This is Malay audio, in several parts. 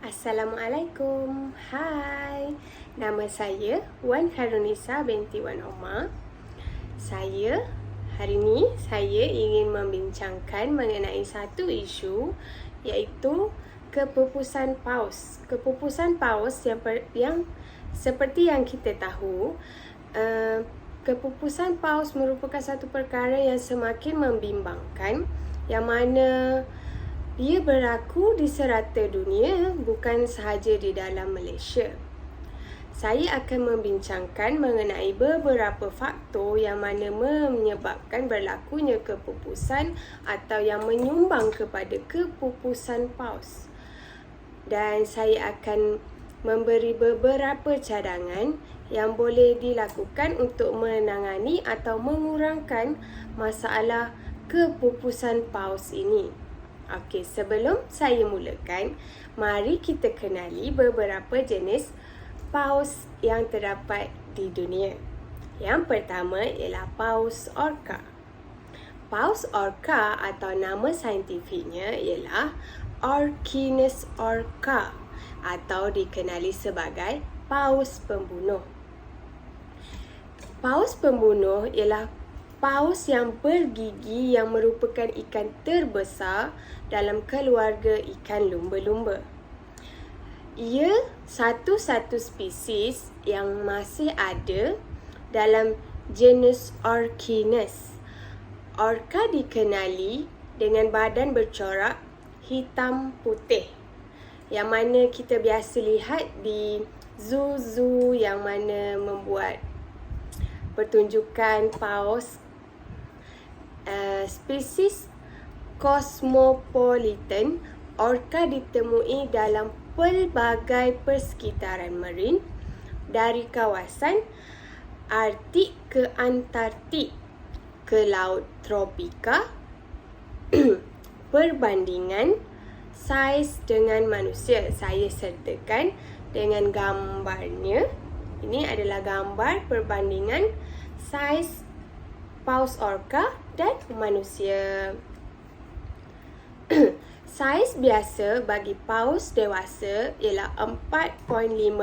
Assalamualaikum. Hai. Nama saya Wan Harunisa binti Wan Omar. Hari ini saya ingin membincangkan mengenai satu isu, iaitu kepupusan paus. Kepupusan paus yang seperti yang kita tahu, kepupusan paus merupakan satu perkara yang semakin membimbangkan, yang mana ia berlaku di serata dunia, bukan sahaja di dalam Malaysia. Saya akan membincangkan mengenai beberapa faktor yang mana menyebabkan berlakunya kepupusan atau yang menyumbang kepada kepupusan paus. Dan saya akan memberi beberapa cadangan yang boleh dilakukan untuk menangani atau mengurangkan masalah kepupusan paus ini. Okey, sebelum saya mulakan, mari kita kenali beberapa jenis paus yang terdapat di dunia. Yang pertama ialah paus orca. Paus orca atau nama saintifiknya ialah Orcinus orca atau dikenali sebagai paus pembunuh. Paus pembunuh ialah paus yang bergigi yang merupakan ikan terbesar dalam keluarga ikan lumba-lumba. Ia satu-satu spesies yang masih ada dalam genus Orcinus. Orca dikenali dengan badan bercorak hitam putih, yang mana kita biasa lihat di zoo yang mana membuat pertunjukan paus. Spesies cosmopolitan orca ditemui dalam pelbagai persekitaran marin, dari kawasan Arktik ke Antartik ke Laut Tropika. Perbandingan saiz dengan manusia, saya sertakan dengan gambarnya. Ini adalah gambar perbandingan saiz paus orca dan manusia. Saiz biasa bagi paus dewasa ialah 4.5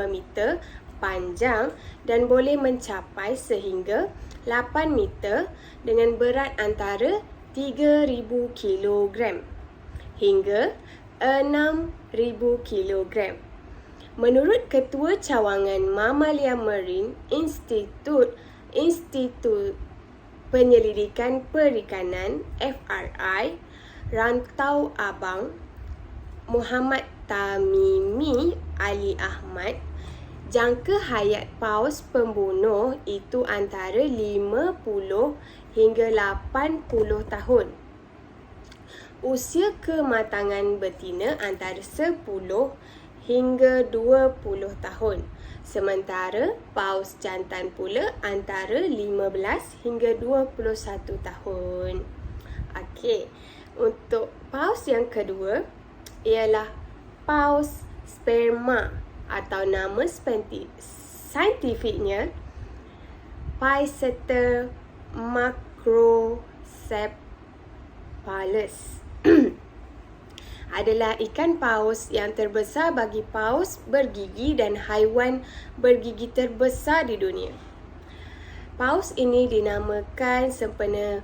meter panjang dan boleh mencapai sehingga 8 meter dengan berat antara 3,000 kilogram hingga 6,000 kilogram. Menurut Ketua Cawangan Mamalia Marine Institut Penyelidikan Perikanan FRI Rantau Abang, Muhammad Tamimi Ali Ahmad, jangka hayat paus pembunuh itu antara 50 hingga 80 tahun. Usia kematangan betina antara 10 hingga 20 tahun. Sementara paus jantan pula antara 15 hingga 21 tahun. Okey, untuk paus yang kedua ialah paus sperma atau nama saintifiknya Physeter macrocephalus. Adalah ikan paus yang terbesar bagi paus bergigi dan haiwan bergigi terbesar di dunia. Paus ini dinamakan sempena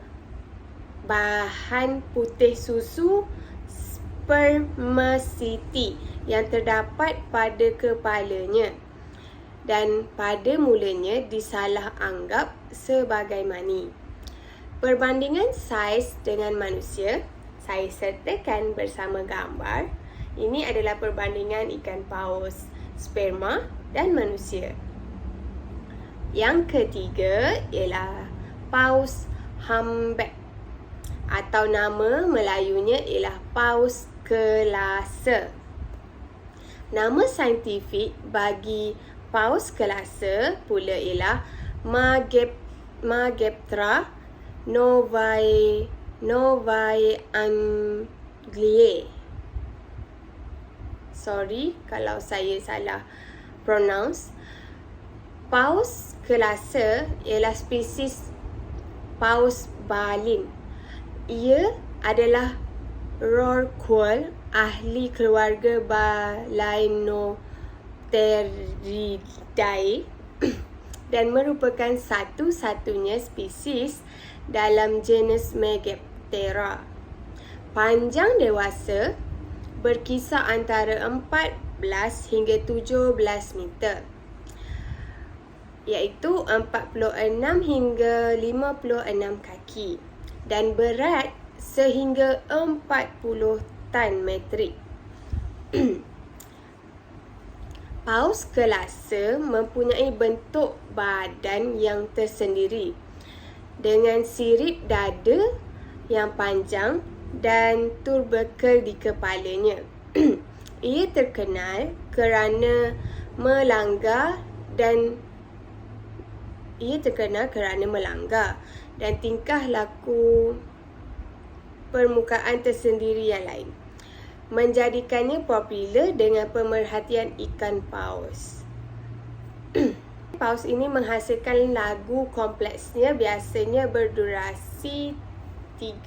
bahan putih susu spermaceti yang terdapat pada kepalanya dan pada mulanya disalah anggap sebagai mani. Perbandingan saiz dengan manusia saya sertakan bersama gambar. Ini adalah perbandingan ikan paus sperma dan manusia. Yang ketiga ialah paus humpback atau nama Melayunya ialah paus kelasa. Nama saintifik bagi paus kelasa pula ialah Mageptra novae Angliae. Sorry kalau saya salah pronounce. Paus kelasa ialah spesies paus balin. Ia adalah rorqual ahli keluarga Balaenopteridae dan merupakan satu-satunya spesies dalam genus Megaptera. Panjang dewasa berkisar antara 14 hingga 17 meter, iaitu 46 hingga 56 kaki, dan berat sehingga 40 tan metrik. Paus kelasa mempunyai bentuk badan yang tersendiri dengan sirip dada yang panjang dan tubercle di kepalanya. Ia terkenal kerana melanggar dan tingkah laku permukaan tersendiri yang lain, menjadikannya popular dengan pemerhatian ikan paus. Paus ini menghasilkan lagu kompleksnya biasanya berdurasi 4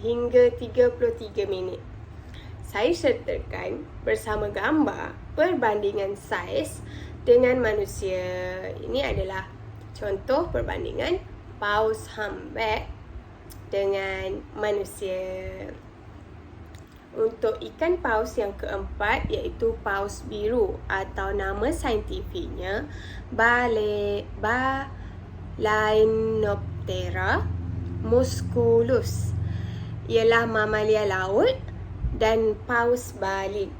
hingga 33 minit. Saya sertakan bersama gambar perbandingan saiz dengan manusia. Ini adalah contoh perbandingan paus humpback dengan manusia. Untuk ikan paus yang keempat, iaitu paus biru atau nama saintifiknya Balaenoptera musculus, ialah mamalia laut dan paus balik.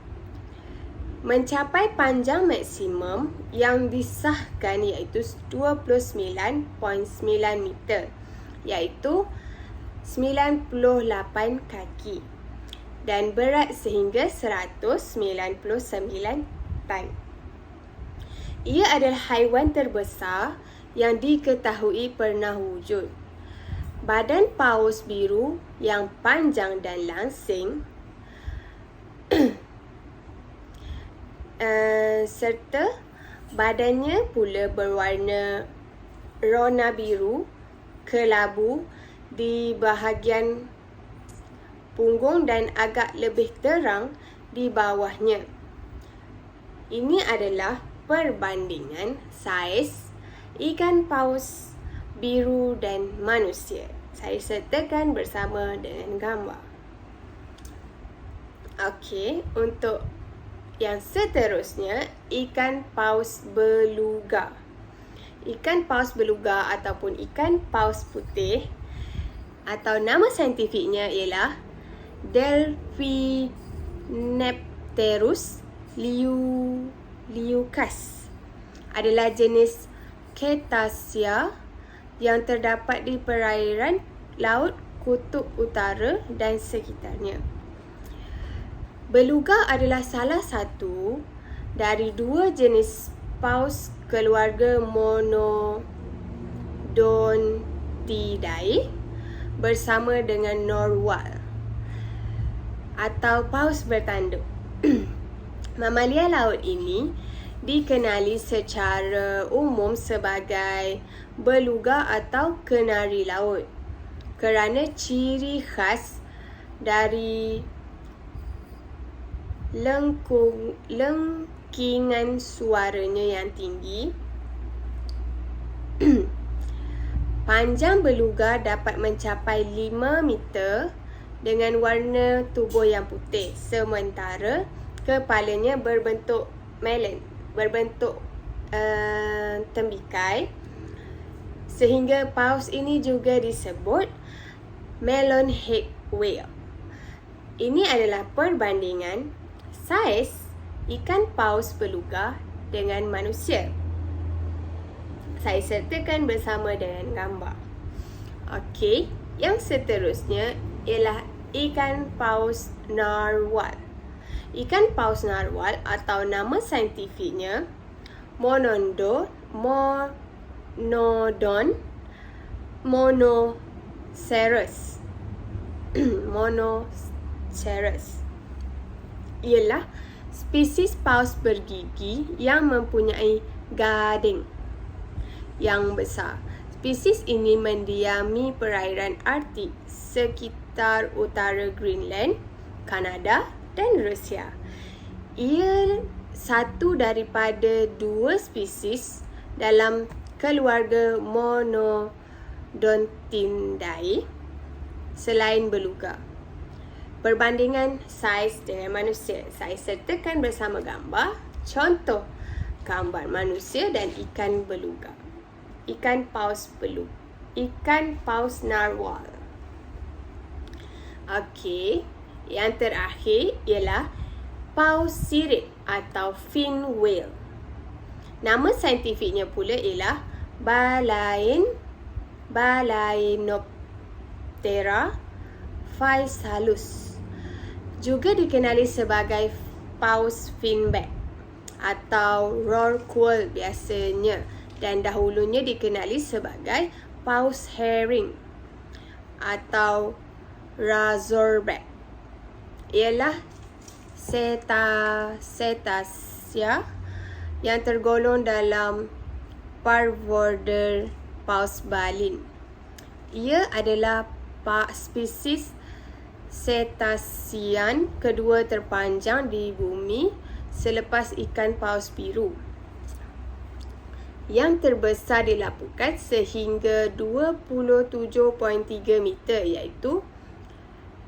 Mencapai panjang maksimum yang disahkan iaitu 29.9 meter, iaitu 98 kaki, dan berat sehingga 199 tan. Ia adalah haiwan terbesar yang diketahui pernah wujud. Badan paus biru yang panjang dan langsing serta badannya pula berwarna rona biru kelabu di bahagian punggung dan agak lebih terang di bawahnya. Ini adalah perbandingan saiz ikan paus biru dan manusia. Saya sertakan bersama dengan gambar. Okey, untuk yang seterusnya, ikan paus beluga. Ikan paus beluga ataupun ikan paus putih atau nama saintifiknya ialah Delphinepterus leucas, adalah jenis Cetacea yang terdapat di perairan laut Kutub Utara dan sekitarnya. Beluga adalah salah satu dari dua jenis paus keluarga Monodontidae bersama dengan narwhal atau paus bertanduk. Mamalia laut ini dikenali secara umum sebagai beluga atau kenari laut kerana ciri khas dari lengkingan suaranya yang tinggi. Panjang beluga dapat mencapai 5 meter dengan warna tubuh yang putih, sementara kepalanya berbentuk melon, tembikai, sehingga paus ini juga disebut melon head whale. Ini adalah perbandingan saiz ikan paus beluga dengan manusia. Saya sertakan bersama dengan gambar. Okey, yang seterusnya ialah ikan paus narwhal. Ikan paus narwhal atau nama saintifiknya Monodon monoceros ialah spesies paus bergigi yang mempunyai gading yang besar. Spesies ini mendiami perairan Arktik sekitar utara Greenland Kanada dan Rusia. Ia satu daripada 2 spesies dalam keluarga Monodontidae selain beluga. Perbandingan saiz dengan manusia. Saya sertakan bersama gambar. Contoh gambar manusia dan ikan beluga. Ikan paus narwhal. Okey, yang terakhir ialah paus sirip atau fin whale. Nama saintifiknya pula ialah Balaenoptera physalus. Juga dikenali sebagai paus finback atau rorqual biasanya, dan dahulunya dikenali sebagai paus herring atau razorback. Ialah cetacea yang tergolong dalam parvorder paus balin. Ia adalah spesies cetacean kedua terpanjang di bumi selepas ikan paus biru, yang terbesar dilaporkan sehingga 27.3 meter, iaitu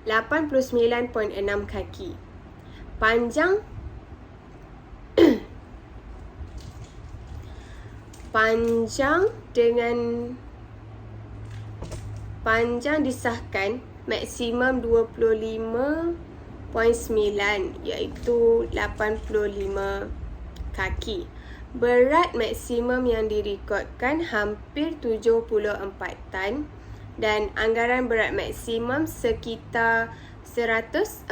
89.6 kaki. Panjang disahkan maksimum 25.9, iaitu 85 kaki. Berat maksimum yang direkodkan hampir 74 tan dan anggaran berat maksimum sekitar 114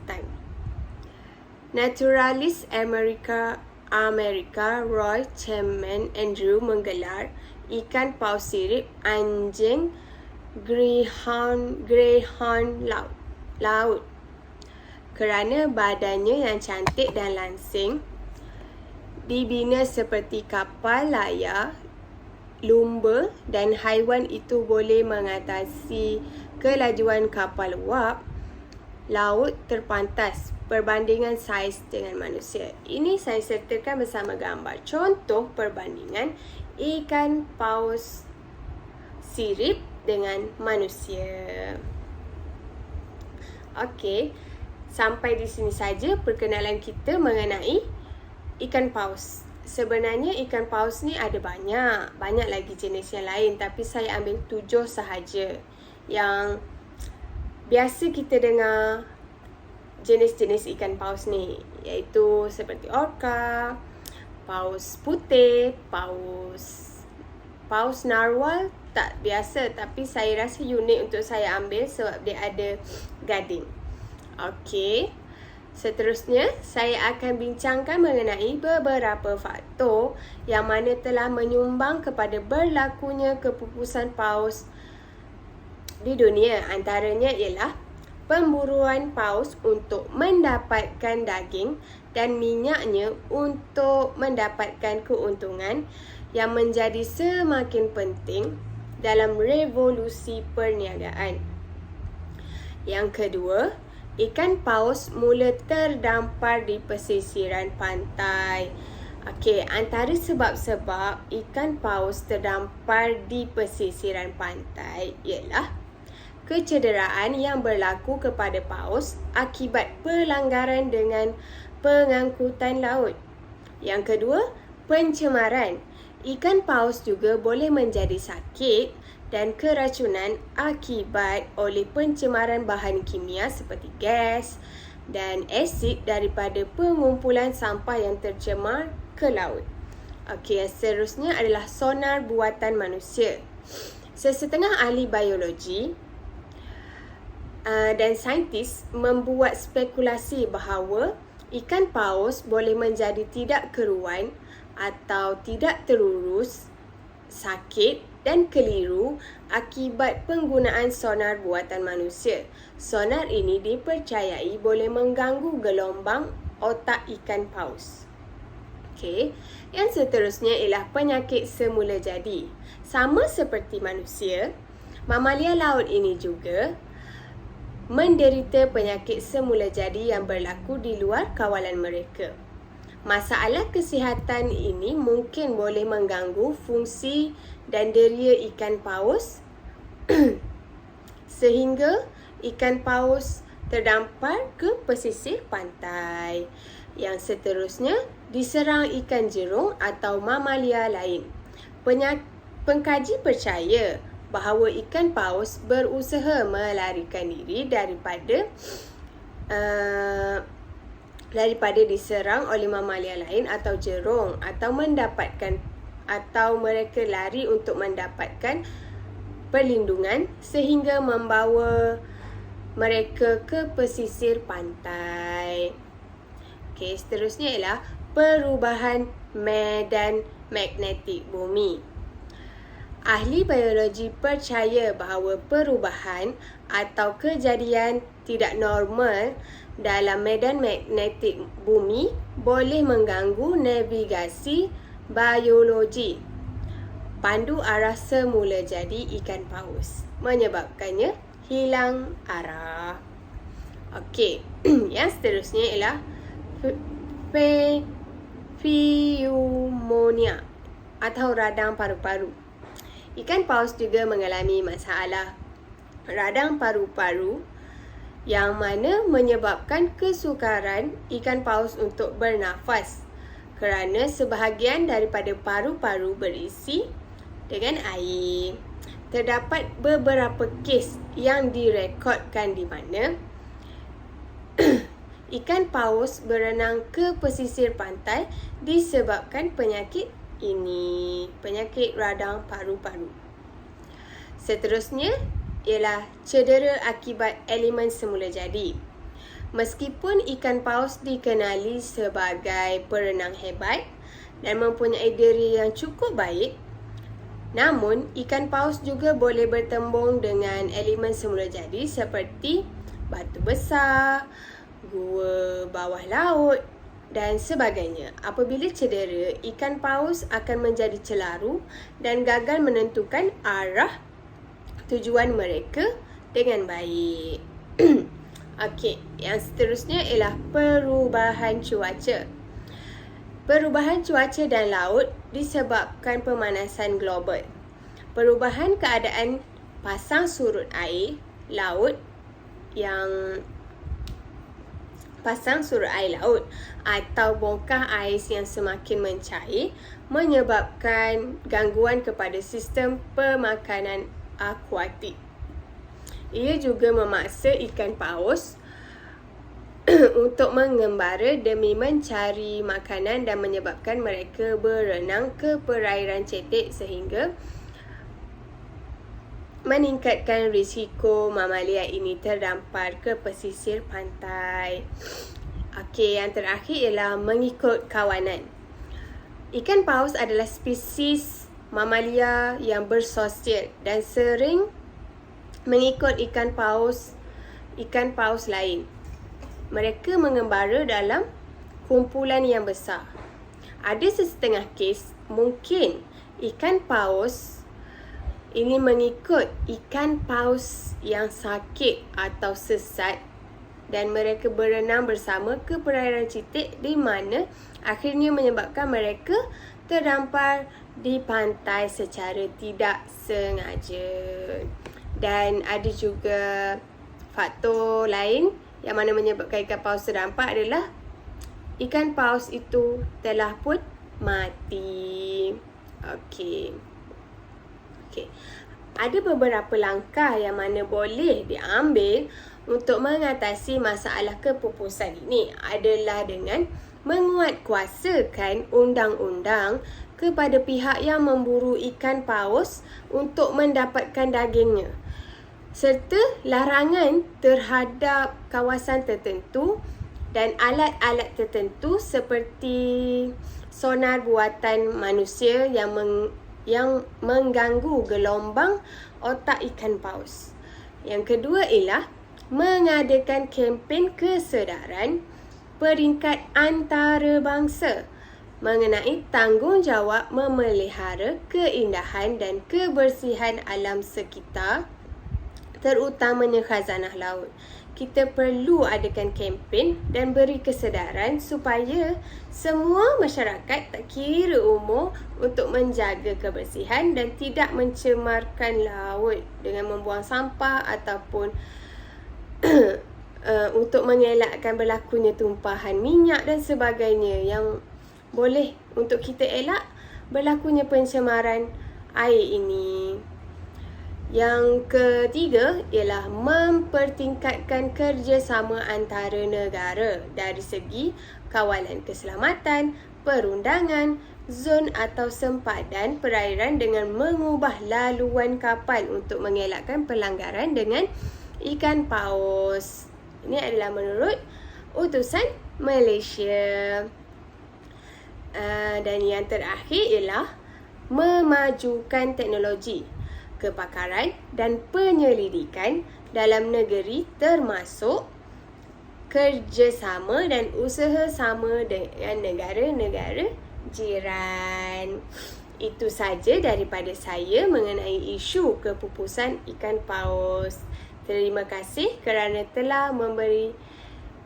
tan. Naturalis Amerika Roy Chapman Andrew menggelar ikan paus sirip anjing greyhound laut kerana badannya yang cantik dan langsing, dibina seperti kapal layar lumba, dan haiwan itu boleh mengatasi kelajuan kapal wap laut terpantas perbandingan saiz dengan manusia. Ini saya sertakan bersama gambar contoh perbandingan ikan paus sirip dengan manusia. Okey, sampai di sini saja perkenalan kita mengenai ikan paus. Sebenarnya ikan paus ni ada banyak lagi jenis yang lain, tapi saya ambil 7 sahaja yang biasa kita dengar jenis-jenis ikan paus ni, iaitu seperti orca, paus putih, paus narwhal. Tak biasa, tapi saya rasa unik untuk saya ambil sebab dia ada gading. Okey, seterusnya saya akan bincangkan mengenai beberapa faktor yang mana telah menyumbang kepada berlakunya kepupusan paus di dunia. Antaranya ialah pemburuan paus untuk mendapatkan daging dan minyaknya untuk mendapatkan keuntungan yang menjadi semakin penting dalam revolusi perniagaan. Yang kedua, ikan paus mula terdampar di pesisiran pantai. Okey, antara sebab-sebab ikan paus terdampar di pesisiran pantai ialah kecederaan yang berlaku kepada paus akibat pelanggaran dengan pengangkutan laut. Yang kedua, pencemaran. Ikan paus juga boleh menjadi sakit dan keracunan akibat oleh pencemaran bahan kimia seperti gas dan asid daripada pengumpulan sampah yang tercemar ke laut. Okey, yang seterusnya adalah sonar buatan manusia. Sesetengah ahli biologi dan saintis membuat spekulasi bahawa ikan paus boleh menjadi tidak keruan atau tidak terurus, sakit dan keliru akibat penggunaan sonar buatan manusia. Sonar ini dipercayai boleh mengganggu gelombang otak ikan paus. Okey, yang seterusnya ialah penyakit semula jadi. Sama seperti manusia, mamalia laut ini juga menderita penyakit semula jadi yang berlaku di luar kawalan mereka. Masalah kesihatan ini mungkin boleh mengganggu fungsi dan deria ikan paus sehingga ikan paus terdampar ke pesisir pantai. Yang seterusnya, diserang ikan jerung atau mamalia lain. Pengkaji percaya bahawa ikan paus berusaha melarikan diri daripada diserang oleh mamalia lain atau jerung, atau mereka lari untuk mendapatkan perlindungan sehingga membawa mereka ke pesisir pantai. Okey, seterusnya ialah perubahan medan magnetik bumi. Ahli biologi percaya bahawa perubahan atau kejadian tidak normal dalam medan magnetik bumi boleh mengganggu navigasi biologi pandu arah semula jadi ikan paus, menyebabkannya hilang arah. Okey, yang seterusnya ialah pneumonia atau radang paru-paru. Ikan paus juga mengalami masalah radang paru-paru yang mana menyebabkan kesukaran ikan paus untuk bernafas kerana sebahagian daripada paru-paru berisi dengan air. Terdapat beberapa kes yang direkodkan di mana ikan paus berenang ke pesisir pantai disebabkan penyakit ini, penyakit radang paru-paru. Seterusnya ialah cedera akibat elemen semula jadi. Meskipun ikan paus dikenali sebagai perenang hebat dan mempunyai diri yang cukup baik, namun ikan paus juga boleh bertembung dengan elemen semula jadi seperti batu besar, gua bawah laut dan sebagainya. Apabila cedera, ikan paus akan menjadi celaru dan gagal menentukan arah tujuan mereka dengan baik. Okey, yang seterusnya ialah perubahan cuaca. Perubahan cuaca dan laut disebabkan pemanasan global. Perubahan keadaan pasang surut air laut atau bongkah ais yang semakin mencair menyebabkan gangguan kepada sistem pemakanan akuatik. Ia juga memaksa ikan paus untuk mengembara demi mencari makanan dan menyebabkan mereka berenang ke perairan cetek sehingga meningkatkan risiko mamalia ini terdampar ke pesisir pantai. Okey, yang terakhir ialah mengikut kawanan. Ikan paus adalah spesies mamalia yang bersosial dan sering mengikut ikan paus lain. Mereka mengembara dalam kumpulan yang besar. Ada sesetengah kes mungkin ikan paus ini mengikut ikan paus yang sakit atau sesat dan mereka berenang bersama ke perairan cetek di mana akhirnya menyebabkan mereka terdampar di pantai secara tidak sengaja. Dan ada juga faktor lain yang mana menyebabkan ikan paus terdampar adalah ikan paus itu telah pun mati. Okey. Ada beberapa langkah yang mana boleh diambil untuk mengatasi masalah kepupusan ini adalah dengan menguatkuasakan undang-undang kepada pihak yang memburu ikan paus untuk mendapatkan dagingnya, serta larangan terhadap kawasan tertentu dan alat-alat tertentu seperti sonar buatan manusia yang mengganggu gelombang otak ikan paus. Yang kedua ialah mengadakan kempen kesedaran peringkat antarabangsa mengenai tanggungjawab memelihara keindahan dan kebersihan alam sekitar terutamanya khazanah laut. Kita perlu adakan kempen dan beri kesedaran supaya semua masyarakat tak kira umur untuk menjaga kebersihan dan tidak mencemarkan laut dengan membuang sampah ataupun untuk mengelakkan berlakunya tumpahan minyak dan sebagainya yang boleh untuk kita elak berlakunya pencemaran air ini. Yang ketiga ialah mempertingkatkan kerjasama antara negara dari segi kawalan keselamatan, perundangan, zon atau sempadan perairan dengan mengubah laluan kapal untuk mengelakkan pelanggaran dengan ikan paus. Ini adalah menurut utusan Malaysia. Dan yang terakhir ialah memajukan teknologi, kepakaran dan penyelidikan dalam negeri termasuk kerjasama dan usaha sama dengan negara-negara jiran. Itu saja daripada saya mengenai isu kepupusan ikan paus. Terima kasih kerana telah memberi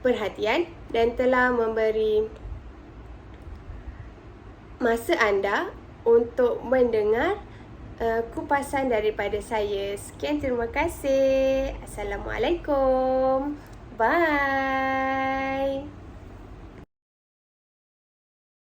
perhatian dan telah memberi masa anda untuk mendengar kupasan daripada saya. Sekian, terima kasih. Assalamualaikum. Bye.